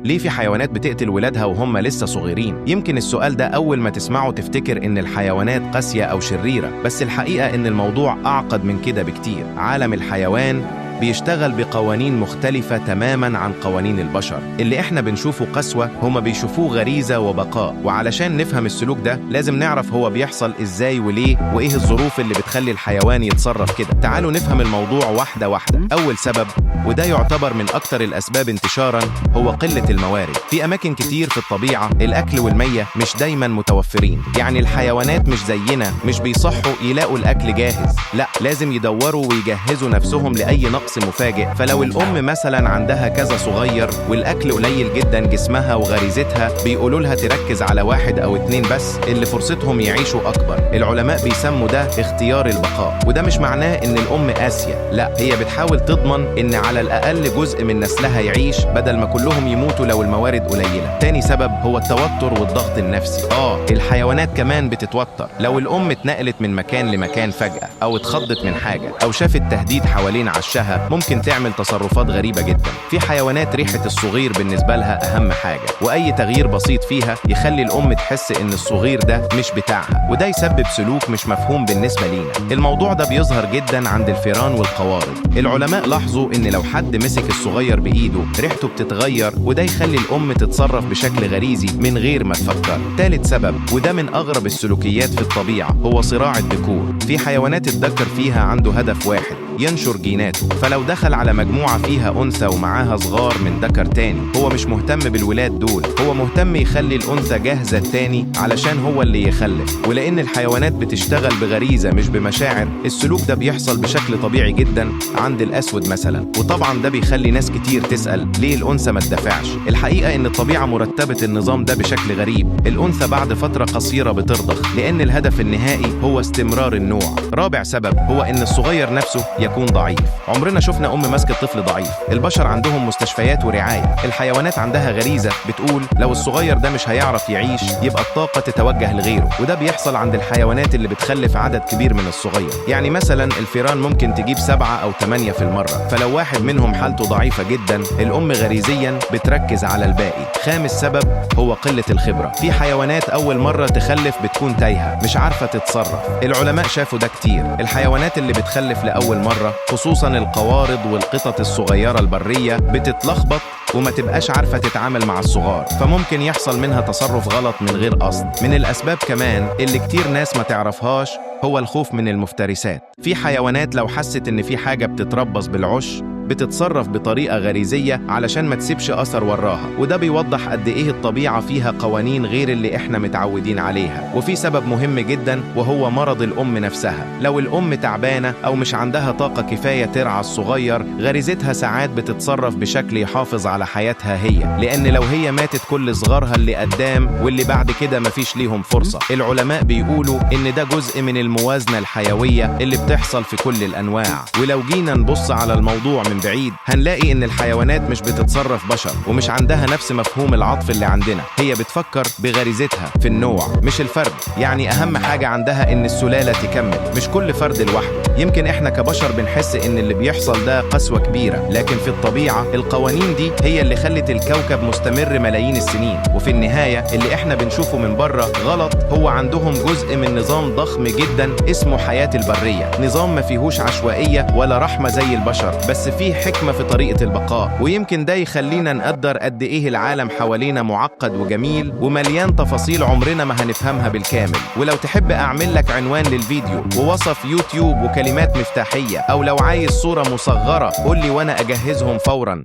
ليه في حيوانات بتقتل ولادها وهم لسه صغيرين؟ يمكن السؤال ده أول ما تسمعه تفتكر إن الحيوانات قاسية أو شريرة، بس الحقيقة إن الموضوع أعقد من كده بكتير. عالم الحيوان بيشتغل بقوانين مختلفة تماماً عن قوانين البشر. اللي احنا بنشوفه قسوة هما بيشوفوه غريزة وبقاء، وعلشان نفهم السلوك ده لازم نعرف هو بيحصل ازاي وليه، وايه الظروف اللي بتخلي الحيوان يتصرف كده. تعالوا نفهم الموضوع واحدة واحدة. أول سبب، وده يعتبر من أكتر الأسباب انتشاراً، هو قلة الموارد. في أماكن كتير في الطبيعة الأكل والمية مش دايماً متوفرين، يعني الحيوانات مش زينا مش بيصحوا يلاقوا الأكل جاهز، لا لازم يدوروا ويجهزوا نفسهم لأي نقص مفاجئ. فلو الأم مثلا عندها كذا صغير والأكل قليل جدا، جسمها وغريزتها بيقولوا لها تركز على 1 أو 2 بس اللي فرصتهم يعيشوا أكبر. العلماء بيسموا ده اختيار البقاء، وده مش معناه إن الأم قاسية، لا هي بتحاول تضمن إن على الأقل جزء من نسلها يعيش بدل ما كلهم يموتوا لو الموارد قليلة. تاني سبب هو التوتر والضغط النفسي. الحيوانات كمان بتتوتر. لو الأم اتنقلت من مكان لمكان فجأة، أو اتخضت من حاجة، أو شافت تهديد حوالين عشها، ممكن تعمل تصرفات غريبة جدا. في حيوانات ريحة الصغير بالنسبة لها أهم حاجة، وأي تغيير بسيط فيها يخلي الأم تحس إن الصغير ده مش بتاعها، وده يسبب سلوك مش مفهوم بالنسبة لينا. الموضوع ده بيظهر جدا عند الفئران والقوارض. العلماء لاحظوا إن لو حد مسك الصغير بإيده ريحته بتتغير، وده يخلي الأم تتصرف بشكل غريزي من غير ما تفكر. ثالث سبب، وده من أغرب السلوكيات في الطبيعة، هو صراع الذكور. في حيوانات الذكر فيها عنده هدف واحد، ينشر جيناته. فلو دخل على مجموعة فيها أنثى ومعاها صغار من ذكر تاني، هو مش مهتم بالولاد دول، هو مهتم يخلي الأنثى جاهزة التاني علشان هو اللي يخلف. ولأن الحيوانات بتشتغل بغريزة مش بمشاعر، السلوك ده بيحصل بشكل طبيعي جدا عند الأسود مثلا. وطبعا ده بيخلي ناس كتير تسأل ليه الأنثى ما تدافعش. الحقيقة إن الطبيعة مرتبة النظام ده بشكل غريب. الأنثى بعد فترة قصيرة بترضخ، لأن الهدف النهائي هو استمرار النوع. رابع سبب هو إن الصغير نفسه يكون ضعيف. عمرنا شفنا أم ماسكة طفل ضعيف؟ البشر عندهم مستشفيات ورعاية، الحيوانات عندها غريزة بتقول لو الصغير ده مش هيعرف يعيش يبقى الطاقة تتوجه لغيره. وده بيحصل عند الحيوانات اللي بتخلف عدد كبير من الصغير، يعني مثلا الفئران ممكن تجيب 7 أو 8 في المرة، فلو واحد منهم حالته ضعيفة جدا الأم غريزيا بتركز على الباقي. خامس سبب هو قلة الخبرة. في حيوانات أول مرة تخلف بتكون تايهة مش عارفة تتصرف. العلماء شافوا ده كتير. الحيوانات اللي بتخلف لأول مرة، خصوصا القوارض والقطط الصغيرة البرية، بتتلخبط وما تبقاش عارفة تتعامل مع الصغار، فممكن يحصل منها تصرف غلط من غير قصد. من الأسباب كمان اللي كتير ناس ما تعرفهاش هو الخوف من المفترسات. في حيوانات لو حست إن في حاجة بتتربص بالعش بتتصرف بطريقة غريزية علشان ما تسيبش أثر وراها، وده بيوضح قد إيه الطبيعة فيها قوانين غير اللي إحنا متعودين عليها. وفي سبب مهم جدا وهو مرض الأم نفسها. لو الأم تعبانة أو مش عندها طاقة كفاية ترعى الصغير، غريزتها ساعات بتتصرف بشكل يحافظ على حياتها هي، لأن لو هي ماتت كل صغارها اللي قدام واللي بعد كده مفيش ليهم فرصة. العلماء بيقولوا إن ده جزء من الموازنة الحيوية اللي بتحصل في كل الأنواع. ولو جينا نبص على الموضوع من بعيد هنلاقي إن الحيوانات مش بتتصرف بشر، ومش عندها نفس مفهوم العطف اللي عندنا. هي بتفكر بغريزتها في النوع مش الفرد، يعني أهم حاجة عندها إن السلالة تكمل مش كل فرد لوحده. يمكن إحنا كبشر بنحس إن اللي بيحصل ده قسوة كبيرة، لكن في الطبيعة القوانين دي هي اللي خلت الكوكب مستمر ملايين السنين. وفي النهاية اللي إحنا بنشوفه من بره غلط، هو عندهم جزء من نظام ضخم جدا اسمه حياة البرية، نظام ما فيهوش عشوائية ولا رحمة زي البشر، بس فيه حكمة في طريقة البقاء. ويمكن ده يخلينا نقدر قد إيه العالم حوالينا معقد وجميل ومليان تفاصيل عمرنا ما هنفهمها بالكامل. ولو تحب أعمل لك عنوان للفيديو ووصف يوتيوب وكلمات مفتاحية، أو لو عايز صورة مصغرة قولي وأنا أجهزهم فوراً.